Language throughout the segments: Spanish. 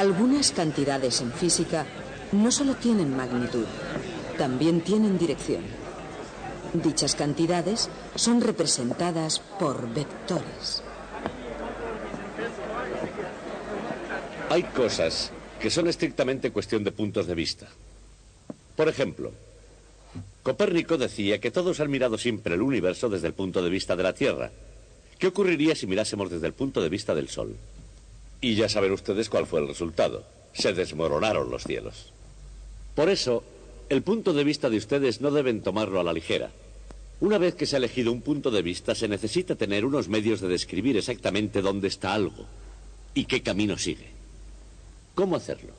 Algunas cantidades en física no solo tienen magnitud, también tienen dirección. Dichas cantidades son representadas por vectores. Hay cosas que son estrictamente cuestión de puntos de vista. Por ejemplo, Copérnico decía que todos han mirado siempre el universo desde el punto de vista de la Tierra. ¿Qué ocurriría si mirásemos desde el punto de vista del Sol? Y ya saben ustedes cuál fue el resultado. Se desmoronaron los cielos. Por eso, el punto de vista de ustedes no deben tomarlo a la ligera. Una vez que se ha elegido un punto de vista, se necesita tener unos medios de describir exactamente dónde está algo y qué camino sigue. ¿Cómo hacerlo?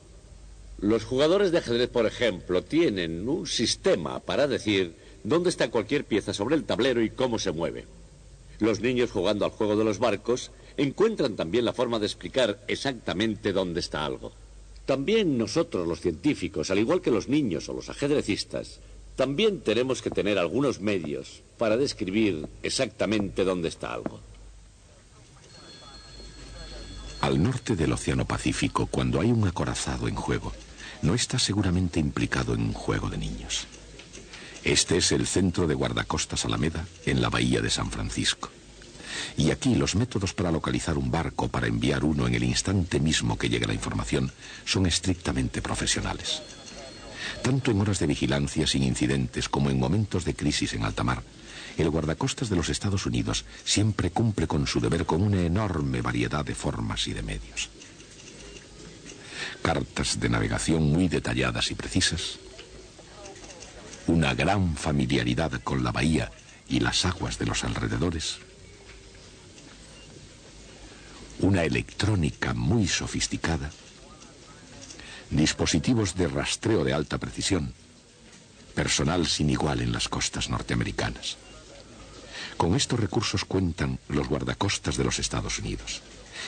Los jugadores de ajedrez, por ejemplo, tienen un sistema para decir dónde está cualquier pieza sobre el tablero y cómo se mueve. Los niños jugando al juego de los barcos encuentran también la forma de explicar exactamente dónde está algo. También nosotros, los científicos, al igual que los niños o los ajedrecistas, también tenemos que tener algunos medios para describir exactamente dónde está algo. Al norte del Océano Pacífico, cuando hay un acorazado en juego, no está seguramente implicado en un juego de niños. Este es el centro de guardacostas Alameda, en la bahía de San Francisco. Y aquí los métodos para localizar un barco, para enviar uno en el instante mismo que llegue la información, son estrictamente profesionales. Tanto en horas de vigilancia sin incidentes como en momentos de crisis en alta mar, el guardacostas de los Estados Unidos siempre cumple con su deber con una enorme variedad de formas y de medios. Cartas de navegación muy detalladas y precisas, una gran familiaridad con la bahía y las aguas de los alrededores, una electrónica muy sofisticada, dispositivos de rastreo de alta precisión, personal sin igual en las costas norteamericanas. Con estos recursos cuentan los guardacostas de los Estados Unidos.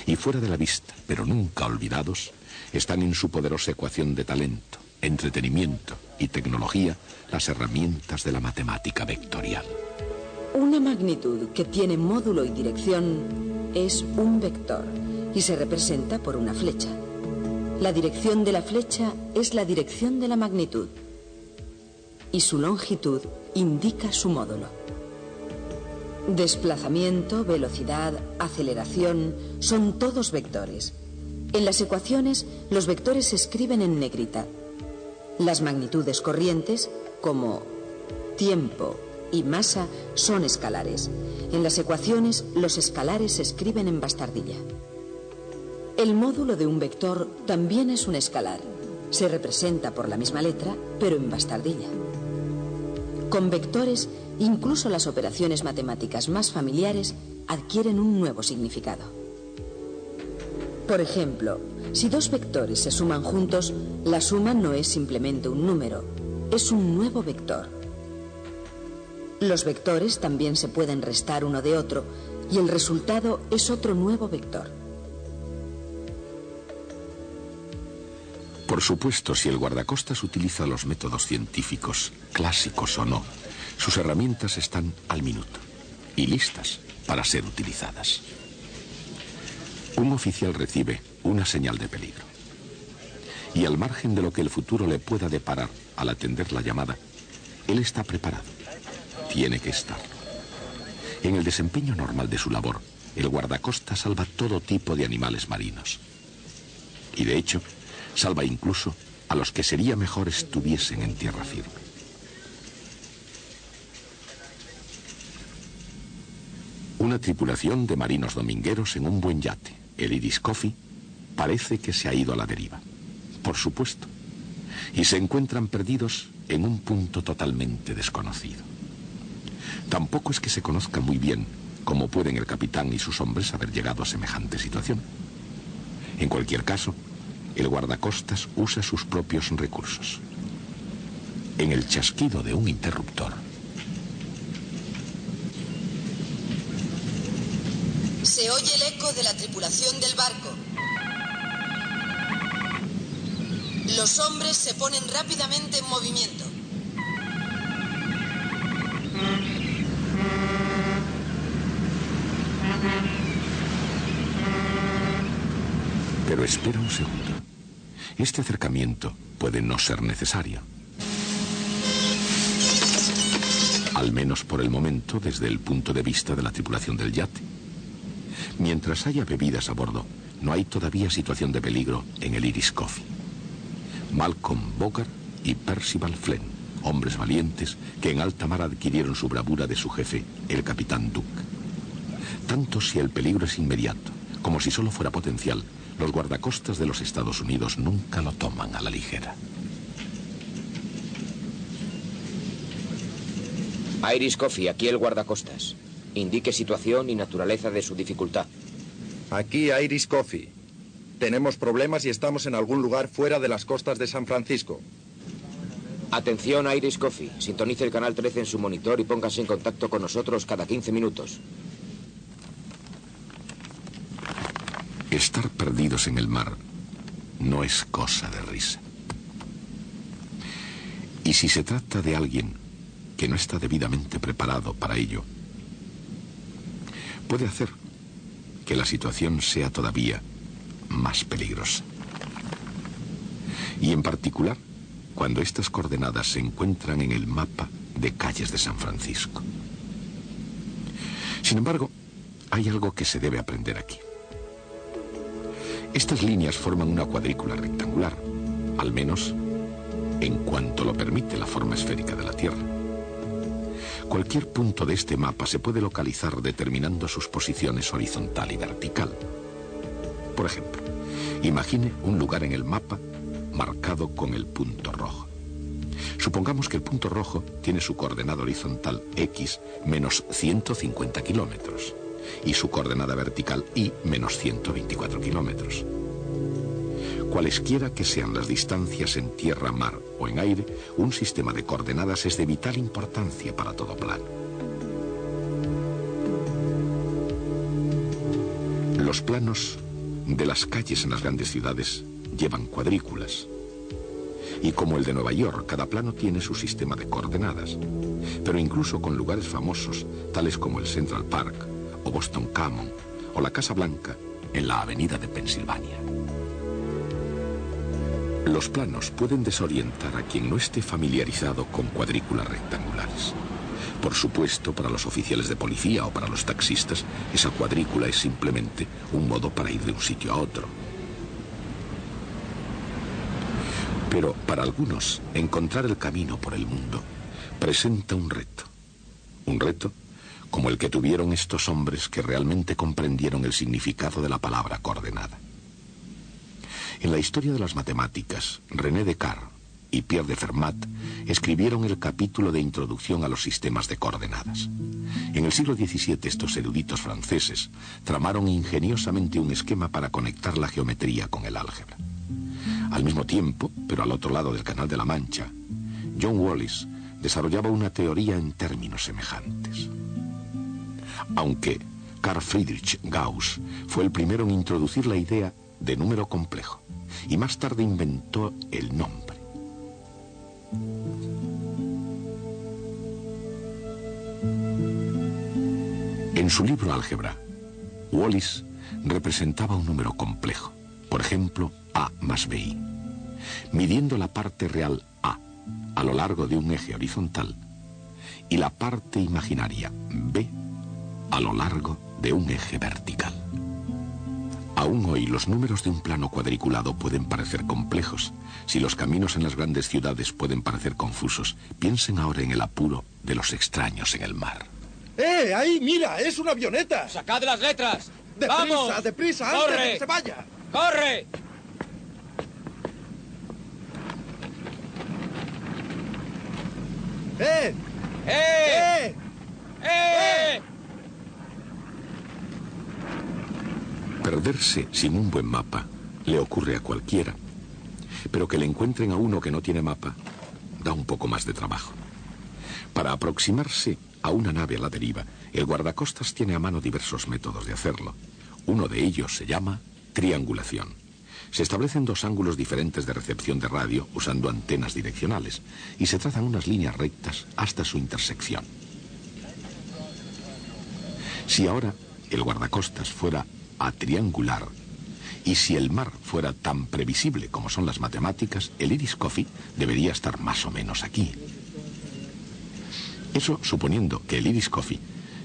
Y fuera de la vista, pero nunca olvidados, están en su poderosa ecuación de talento, entretenimiento y tecnología las herramientas de la matemática vectorial. Una magnitud que tiene módulo y dirección es un vector y se representa por una flecha. La dirección de la flecha es la dirección de la magnitud y su longitud indica su módulo. Desplazamiento, velocidad, aceleración son todos vectores. En las ecuaciones, los vectores se escriben en negrita. Las magnitudes corrientes, como tiempo y masa, son escalares. En las ecuaciones, los escalares se escriben en bastardilla. El módulo de un vector también es un escalar. Se representa por la misma letra, pero en bastardilla. Con vectores, incluso las operaciones matemáticas más familiares adquieren un nuevo significado. Por ejemplo, si dos vectores se suman juntos, la suma no es simplemente un número, es un nuevo vector. Los vectores también se pueden restar uno de otro y el resultado es otro nuevo vector. Por supuesto, si el guardacostas utiliza los métodos científicos, clásicos o no, sus herramientas están al minuto y listas para ser utilizadas. Un oficial recibe una señal de peligro. Y al margen de lo que el futuro le pueda deparar al atender la llamada, él está preparado. Tiene que estar. En el desempeño normal de su labor, el guardacostas salva todo tipo de animales marinos. Y de hecho, salva incluso a los que sería mejor estuviesen en tierra firme. Una tripulación de marinos domingueros en un buen yate, el Iris Coffee, parece que se ha ido a la deriva. Por supuesto. Y se encuentran perdidos en un punto totalmente desconocido. Tampoco es que se conozca muy bien cómo pueden el capitán y sus hombres haber llegado a semejante situación. En cualquier caso, el guardacostas usa sus propios recursos. En el chasquido de un interruptor, se oye el eco de la tripulación del barco. Los hombres se ponen rápidamente en movimiento. pero espera un segundo. Este acercamiento puede no ser necesario. Al menos por el momento, desde el punto de vista de la tripulación del yate. Mientras haya bebidas a bordo, no hay todavía situación de peligro en el Irish Coffee. Malcolm Bogart y Percival Flynn, hombres valientes que en alta mar adquirieron su bravura de su jefe, el capitán Duke. Tanto si el peligro es inmediato, como si solo fuera potencial, los guardacostas de los Estados Unidos nunca lo toman a la ligera. Irish Coffee, aquí el guardacostas. Indique situación y naturaleza de su dificultad. Aquí Irish Coffee. Tenemos problemas y estamos en algún lugar fuera de las costas de San Francisco. Atención, Irish Coffee. Sintonice el canal 13 en su monitor y póngase en contacto con nosotros cada 15 minutos. Estar perdidos en el mar no es cosa de risa. Y si se trata de alguien que no está debidamente preparado para ello, puede hacer que la situación sea todavía más peligrosa. Y en particular, cuando estas coordenadas se encuentran en el mapa de calles de San Francisco. Sin embargo, hay algo que se debe aprender aquí. Estas líneas forman una cuadrícula rectangular, al menos en cuanto lo permite la forma esférica de la Tierra. Cualquier punto de este mapa se puede localizar determinando sus posiciones horizontal y vertical. Por ejemplo, imagine un lugar en el mapa marcado con el punto rojo. Supongamos que el punto rojo tiene su coordenada horizontal x menos 150 kilómetros y su coordenada vertical y menos 124 kilómetros. Cualesquiera que sean las distancias en tierra, mar o en aire, un sistema de coordenadas es de vital importancia para todo plano. Los planos de las calles en las grandes ciudades llevan cuadrículas. Y como el de Nueva York, cada plano tiene su sistema de coordenadas. Pero incluso con lugares famosos, tales como el Central Park, o Boston Common, o la Casa Blanca, en la avenida de Pensilvania. Los planos pueden desorientar a quien no esté familiarizado con cuadrículas rectangulares. Por supuesto, para los oficiales de policía o para los taxistas, esa cuadrícula es simplemente un modo para ir de un sitio a otro. Pero para algunos, encontrar el camino por el mundo presenta un reto. Un reto como el que tuvieron estos hombres que realmente comprendieron el significado de la palabra coordenada. En la historia de las matemáticas, René Descartes y Pierre de Fermat escribieron el capítulo de introducción a los sistemas de coordenadas. En el siglo XVII, estos eruditos franceses tramaron ingeniosamente un esquema para conectar la geometría con el álgebra. Al mismo tiempo, pero al otro lado del Canal de la Mancha, John Wallis desarrollaba una teoría en términos semejantes. Aunque Carl Friedrich Gauss fue el primero en introducir la idea de número complejo y más tarde inventó el nombre. En su libro Álgebra, Wallis representaba un número complejo, por ejemplo, A más BI, midiendo la parte real a lo largo de un eje horizontal y la parte imaginaria B a lo largo de un eje vertical. Aún hoy los números de un plano cuadriculado pueden parecer complejos. Si los caminos en las grandes ciudades pueden parecer confusos, piensen ahora en el apuro de los extraños en el mar. ¡Ahí, mira! ¡Es una avioneta! ¡Sacad las letras! ¡Deprisa, ¡Vamos! deprisa! ¡Corre! ¡Antes de que se vaya! ¡Corre! ¡Eh! ¡Eh! ¡Eh! Perderse sin un buen mapa le ocurre a cualquiera, pero que le encuentren a uno que no tiene mapa da un poco más de trabajo. Para aproximarse a una nave a la deriva, el guardacostas tiene a mano diversos métodos de hacerlo. Uno de ellos se llama triangulación. Se establecen dos ángulos diferentes de recepción de radio usando antenas direccionales y se trazan unas líneas rectas hasta su intersección. Si ahora el guardacostas fuera a triangular Y si el mar fuera tan previsible como son las matemáticas, el Iris Coffee debería estar más o menos aquí. Eso suponiendo que el Iris Coffee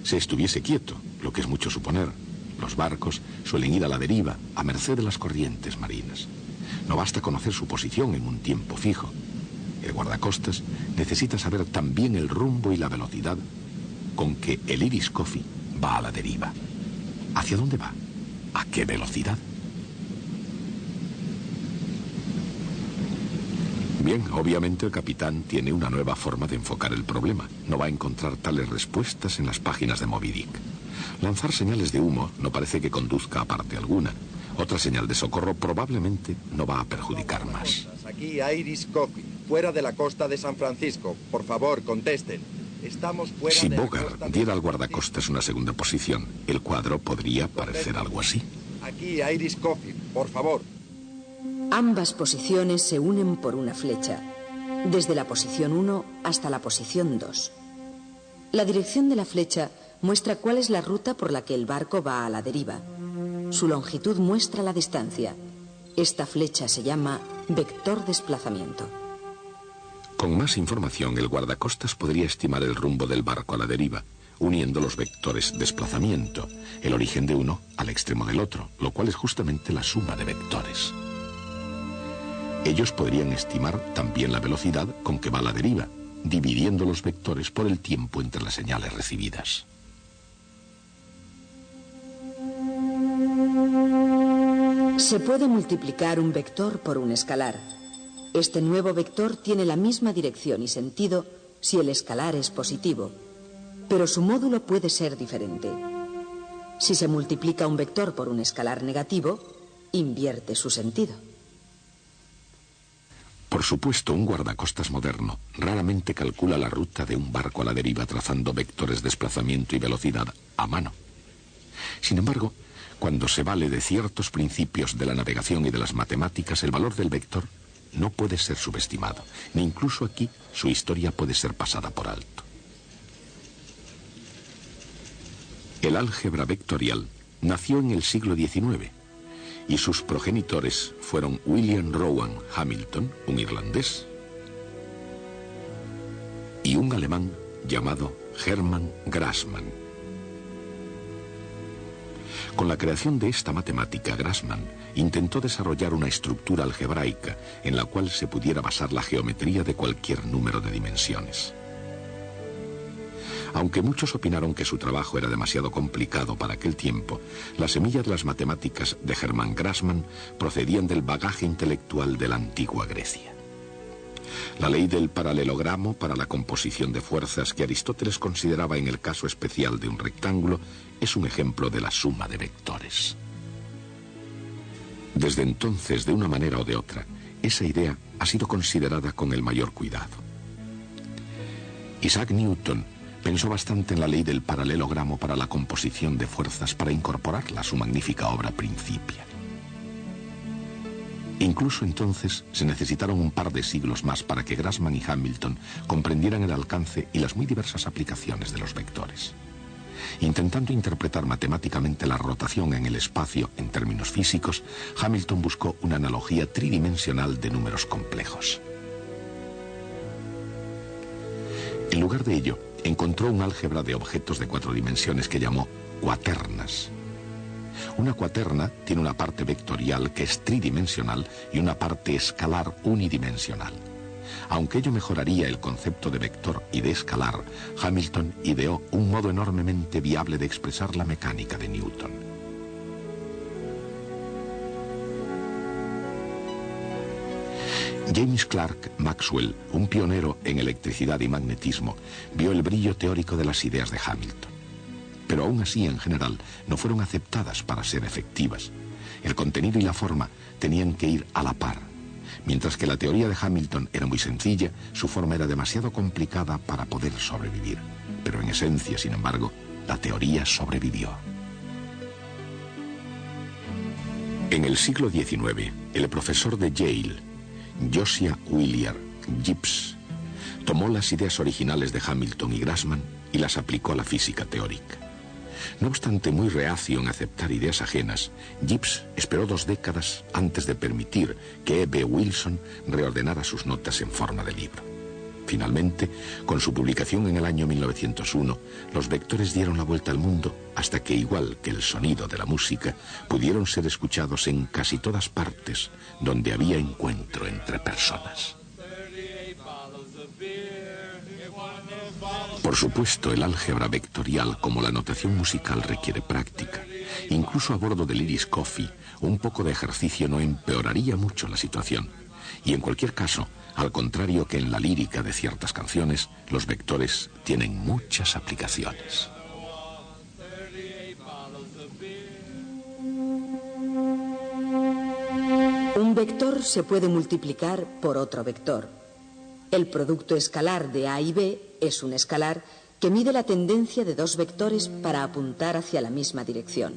se estuviese quieto, lo que es mucho suponer. Los barcos suelen ir a la deriva, a merced de las corrientes marinas. No basta conocer su posición en un tiempo fijo. El guardacostas necesita saber también el rumbo y la velocidad con que el Iris Coffee va a la deriva. ¿Hacia dónde va? ¿A qué velocidad? Bien, obviamente el capitán tiene una nueva forma de enfocar el problema. No va a encontrar tales respuestas en las páginas de Moby Dick. Lanzar señales de humo no parece que conduzca a parte alguna. Otra señal de socorro probablemente no va a perjudicar más. Aquí Iris Coffee, fuera de la costa de San Francisco. Por favor, contesten. Estamos fuera Si de la Bogart costa de diera San al guardacostas una segunda posición, el cuadro podría parecer algo así. Aquí Iris Coffee, por favor. Ambas posiciones se unen por una flecha, desde la posición 1 hasta la posición 2. La dirección de la flecha muestra cuál es la ruta por la que el barco va a la deriva. Su longitud muestra la distancia. Esta flecha se llama vector desplazamiento. Con más información, el guardacostas podría estimar el rumbo del barco a la deriva, uniendo los vectores desplazamiento, el origen de uno al extremo del otro, lo cual es justamente la suma de vectores. Ellos podrían estimar también la velocidad con que va a la deriva, dividiendo los vectores por el tiempo entre las señales recibidas. Se puede multiplicar un vector por un escalar. Este nuevo vector tiene la misma dirección y sentido si el escalar es positivo, pero su módulo puede ser diferente. Si se multiplica un vector por un escalar negativo, invierte su sentido. Por supuesto, un guardacostas moderno raramente calcula la ruta de un barco a la deriva trazando vectores de desplazamiento y velocidad a mano. Sin embargo, cuando se vale de ciertos principios de la navegación y de las matemáticas, el valor del vector no puede ser subestimado, ni incluso aquí su historia puede ser pasada por alto. El álgebra vectorial nació en el siglo XIX y sus progenitores fueron William Rowan Hamilton, un irlandés, y un alemán llamado Hermann Grassmann. Con la creación de esta matemática, Grassmann intentó desarrollar una estructura algebraica en la cual se pudiera basar la geometría de cualquier número de dimensiones. Aunque muchos opinaron que su trabajo era demasiado complicado para aquel tiempo, las semillas de las matemáticas de Hermann Grassmann procedían del bagaje intelectual de la antigua Grecia. La ley del paralelogramo para la composición de fuerzas que Aristóteles consideraba en el caso especial de un rectángulo es un ejemplo de la suma de vectores. Desde entonces, de una manera o de otra, esa idea ha sido considerada con el mayor cuidado. Isaac Newton pensó bastante en la ley del paralelogramo para la composición de fuerzas para incorporarla a su magnífica obra Principia. Incluso entonces se necesitaron un par de siglos más para que Grassmann y Hamilton comprendieran el alcance y las muy diversas aplicaciones de los vectores. Intentando interpretar matemáticamente la rotación en el espacio en términos físicos, Hamilton buscó una analogía tridimensional de números complejos. En lugar de ello, encontró un álgebra de objetos de 4 dimensiones que llamó cuaternas. Una cuaterna tiene una parte vectorial que es tridimensional y una parte escalar unidimensional. Aunque ello mejoraría el concepto de vector y de escalar, Hamilton ideó un modo enormemente viable de expresar la mecánica de Newton. James Clerk Maxwell, un pionero en electricidad y magnetismo, vio el brillo teórico de las ideas de Hamilton. Pero aún así, en general, no fueron aceptadas para ser efectivas. El contenido y la forma tenían que ir a la par. Mientras que la teoría de Hamilton era muy sencilla, su forma era demasiado complicada para poder sobrevivir. Pero en esencia, sin embargo, la teoría sobrevivió. En el siglo XIX, el profesor de Yale, Josiah Willard Gibbs, tomó las ideas originales de Hamilton y Grassmann y las aplicó a la física teórica. No obstante, muy reacio en aceptar ideas ajenas, Gibbs esperó 2 décadas antes de permitir que E.B. Wilson reordenara sus notas en forma de libro. Finalmente, con su publicación en el año 1901, los vectores dieron la vuelta al mundo hasta que, igual que el sonido de la música, pudieron ser escuchados en casi todas partes donde había encuentro entre personas. Por supuesto, el álgebra vectorial, como la notación musical, requiere práctica. Incluso a bordo del Irish Coffee, un poco de ejercicio no empeoraría mucho la situación. Y en cualquier caso, al contrario que en la lírica de ciertas canciones, los vectores tienen muchas aplicaciones. Un vector se puede multiplicar por otro vector. El producto escalar de A y B es un escalar que mide la tendencia de 2 vectores para apuntar hacia la misma dirección.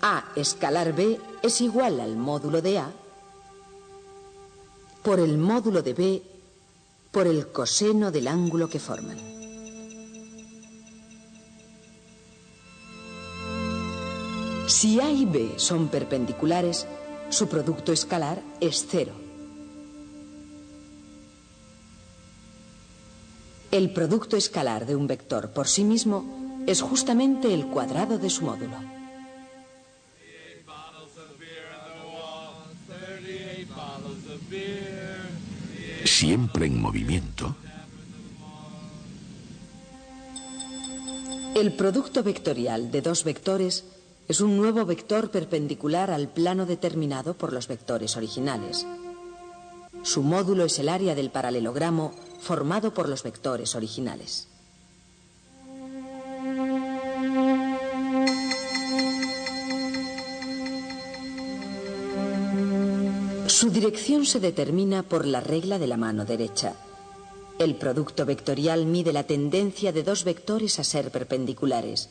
A escalar B es igual al módulo de A por el módulo de B por el coseno del ángulo que forman. Si A y B son perpendiculares, su producto escalar es 0. El producto escalar de un vector por sí mismo es justamente el cuadrado de su módulo. Siempre en movimiento. El producto vectorial de 2 vectores es un nuevo vector perpendicular al plano determinado por los vectores originales. Su módulo es el área del paralelogramo formado por los vectores originales. Su dirección se determina por la regla de la mano derecha. El producto vectorial mide la tendencia de 2 vectores a ser perpendiculares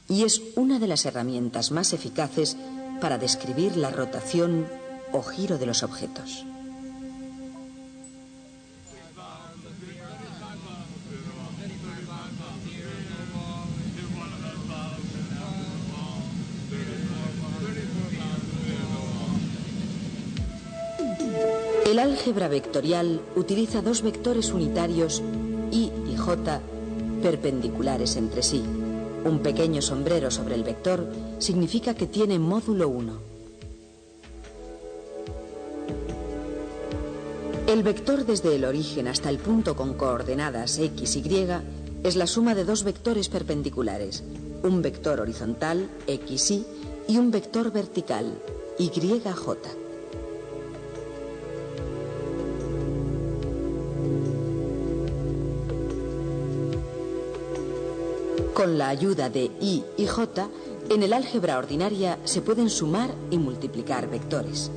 y es una de las herramientas más eficaces para describir la rotación o giro de los objetos. El álgebra vectorial utiliza 2 vectores unitarios I y J perpendiculares entre sí. Un pequeño sombrero sobre el vector significa que tiene módulo 1. El vector desde el origen hasta el punto con coordenadas X, Y es la suma de 2 vectores perpendiculares, un vector horizontal, XY, y un vector vertical, YJ. Con la ayuda de I y J, en el álgebra ordinaria se pueden sumar y multiplicar vectores.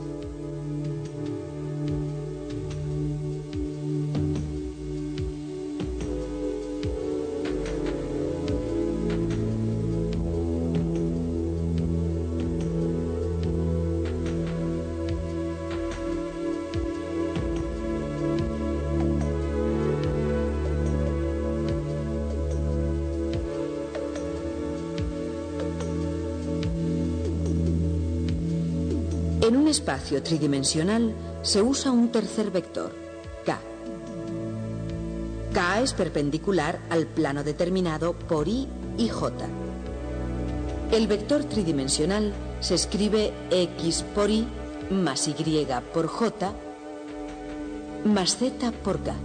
En un espacio tridimensional se usa un tercer vector, K. K es perpendicular al plano determinado por I y J. El vector tridimensional se escribe X por Y más Y por J más Z por K.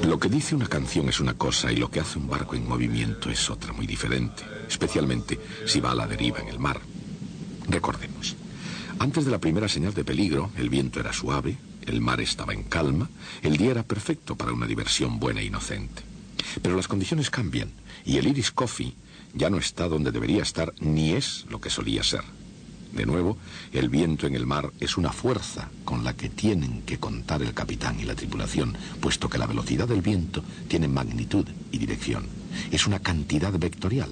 Lo que dice una canción es una cosa y lo que hace un barco en movimiento es otra muy diferente, especialmente si va a la deriva en el mar. Recordemos, antes de la primera señal de peligro, el viento era suave, el mar estaba en calma, el día era perfecto para una diversión buena e inocente. Pero las condiciones cambian y el Irish Coffee ya no está donde debería estar ni es lo que solía ser. De nuevo, el viento en el mar es una fuerza con la que tienen que contar el capitán y la tripulación, puesto que la velocidad del viento tiene magnitud y dirección. Es una cantidad vectorial.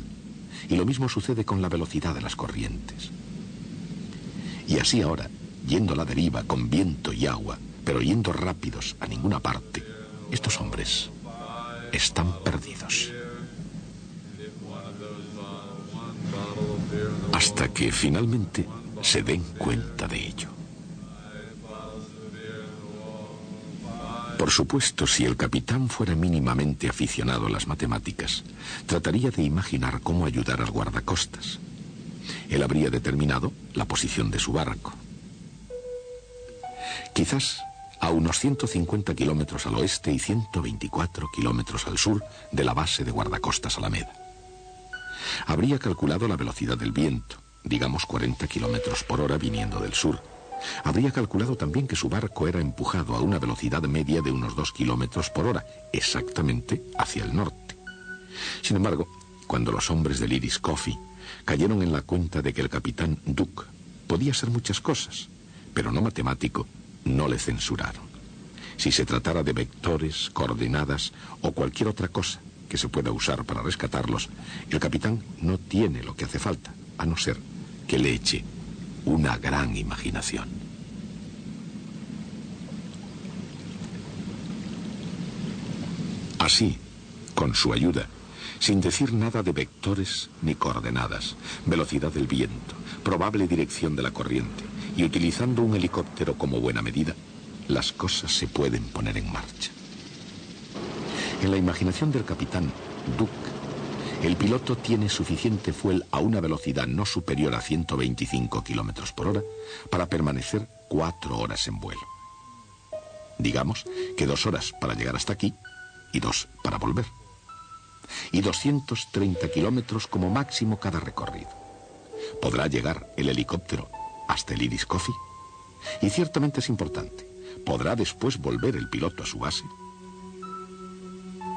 Y lo mismo sucede con la velocidad de las corrientes. Y así ahora, yendo a la deriva con viento y agua, pero yendo rápidos a ninguna parte, estos hombres están perdidos. Hasta que finalmente se den cuenta de ello. Por supuesto, si el capitán fuera mínimamente aficionado a las matemáticas, trataría de imaginar cómo ayudar al guardacostas. Él habría determinado la posición de su barco. Quizás a unos 150 kilómetros al oeste y 124 kilómetros al sur de la base de guardacostas Alameda. Habría calculado la velocidad del viento, digamos 40 kilómetros por hora viniendo del sur. Habría calculado también que su barco era empujado a una velocidad media de unos 2 kilómetros por hora, exactamente hacia el norte. Sin embargo, cuando los hombres del Irish Coffee cayeron en la cuenta de que el capitán Duke podía ser muchas cosas, pero no matemático, no le censuraron. Si se tratara de vectores, coordenadas o cualquier otra cosa que se pueda usar para rescatarlos, el capitán no tiene lo que hace falta, a no ser que le eche una gran imaginación. Así, con su ayuda, sin decir nada de vectores ni coordenadas, velocidad del viento, probable dirección de la corriente, y utilizando un helicóptero como buena medida, las cosas se pueden poner en marcha. En la imaginación del capitán Duke, el piloto tiene suficiente fuel a una velocidad no superior a 125 kilómetros por hora para permanecer 4 horas en vuelo. Digamos que 2 horas para llegar hasta aquí y 2 para volver. Y 230 kilómetros como máximo cada recorrido. ¿Podrá llegar el helicóptero hasta el Irish Coffee? Y ciertamente es importante. ¿Podrá después volver el piloto a su base?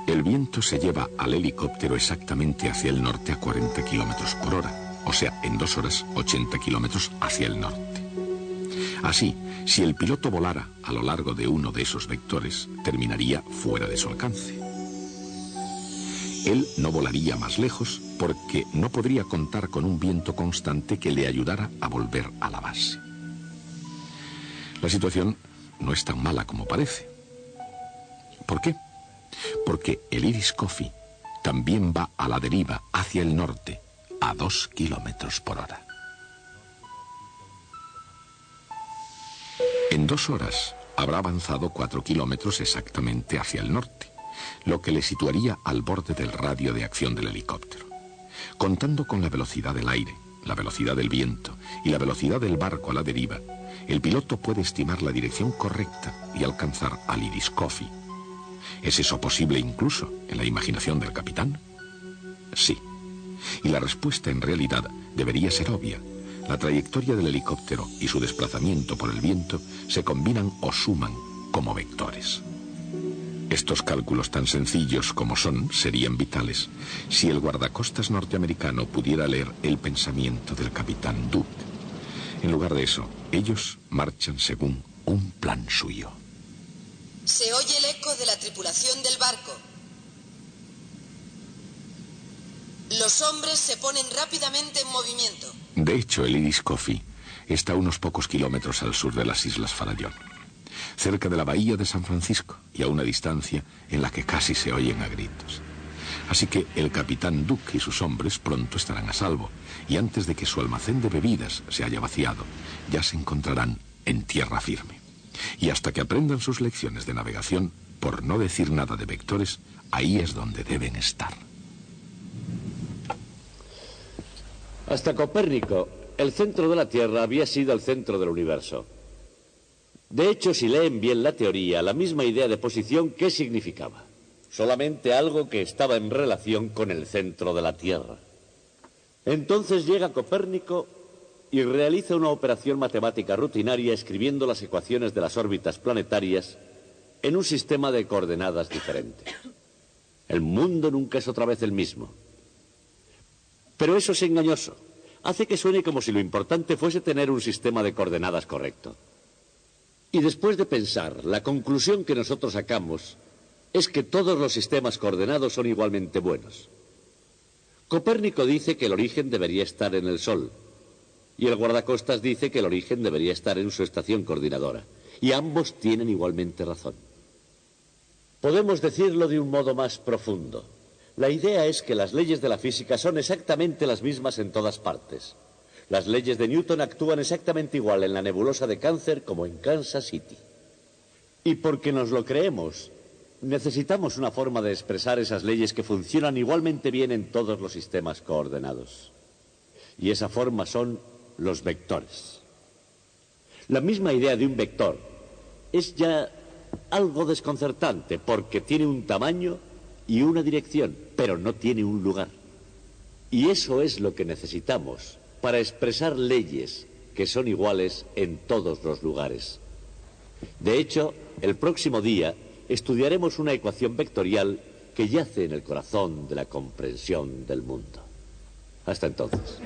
El viento se lleva al helicóptero exactamente hacia el norte a 40 kilómetros por hora, o sea, en 2 horas, 80 kilómetros hacia el norte. Así, si el piloto volara a lo largo de uno de esos vectores, terminaría fuera de su alcance. Él no volaría más lejos porque no podría contar con un viento constante que le ayudara a volver a la base. La situación no es tan mala como parece. ¿Por qué? Porque el Irish Coffee también va a la deriva hacia el norte a 2 kilómetros por hora. En 2 horas habrá avanzado 4 kilómetros exactamente hacia el norte, lo que le situaría al borde del radio de acción del helicóptero. Contando con la velocidad del aire, la velocidad del viento y la velocidad del barco a la deriva, el piloto puede estimar la dirección correcta y alcanzar al Irish Coffee. ¿Es eso posible incluso en la imaginación del capitán? Sí. Y la respuesta en realidad debería ser obvia. La trayectoria del helicóptero y su desplazamiento por el viento se combinan o suman como vectores. Estos cálculos tan sencillos como son serían vitales si el guardacostas norteamericano pudiera leer el pensamiento del capitán Duke. En lugar de eso, ellos marchan según un plan suyo. Se oye el eco de la tripulación del barco. Los hombres se ponen rápidamente en movimiento. De hecho, el Irish Coffee está a unos pocos kilómetros al sur de las Islas Farallón, cerca de la bahía de San Francisco y a una distancia en la que casi se oyen a gritos. Así que el capitán Duke y sus hombres pronto estarán a salvo, y antes de que su almacén de bebidas se haya vaciado, ya se encontrarán en tierra firme. Y hasta que aprendan sus lecciones de navegación, por no decir nada de vectores, ahí es donde deben estar. Hasta Copérnico, el centro de la Tierra había sido el centro del universo. De hecho, si leen bien la teoría, la misma idea de posición, ¿qué significaba? Solamente algo que estaba en relación con el centro de la Tierra. Entonces llega Copérnico y realiza una operación matemática rutinaria escribiendo las ecuaciones de las órbitas planetarias en un sistema de coordenadas diferente. El mundo nunca es otra vez el mismo. Pero eso es engañoso. hace que suene como si lo importante fuese tener un sistema de coordenadas correcto. Y después de pensar, la conclusión que nosotros sacamos es que todos los sistemas coordenados son igualmente buenos. Copérnico dice que el origen debería estar en el Sol, y el guardacostas dice que el origen debería estar en su estación coordinadora, y ambos tienen igualmente razón. Podemos decirlo de un modo más profundo. La idea es que las leyes de la física son exactamente las mismas en todas partes. Las leyes de Newton actúan exactamente igual en la nebulosa de Cáncer como en Kansas City. Y porque nos lo creemos, necesitamos una forma de expresar esas leyes que funcionan igualmente bien en todos los sistemas coordenados. Y esa forma son los vectores. La misma idea de un vector es ya algo desconcertante porque tiene un tamaño y una dirección, pero no tiene un lugar. Y eso es lo que necesitamos para expresar leyes que son iguales en todos los lugares. De hecho, el próximo día estudiaremos una ecuación vectorial que yace en el corazón de la comprensión del mundo. Hasta entonces.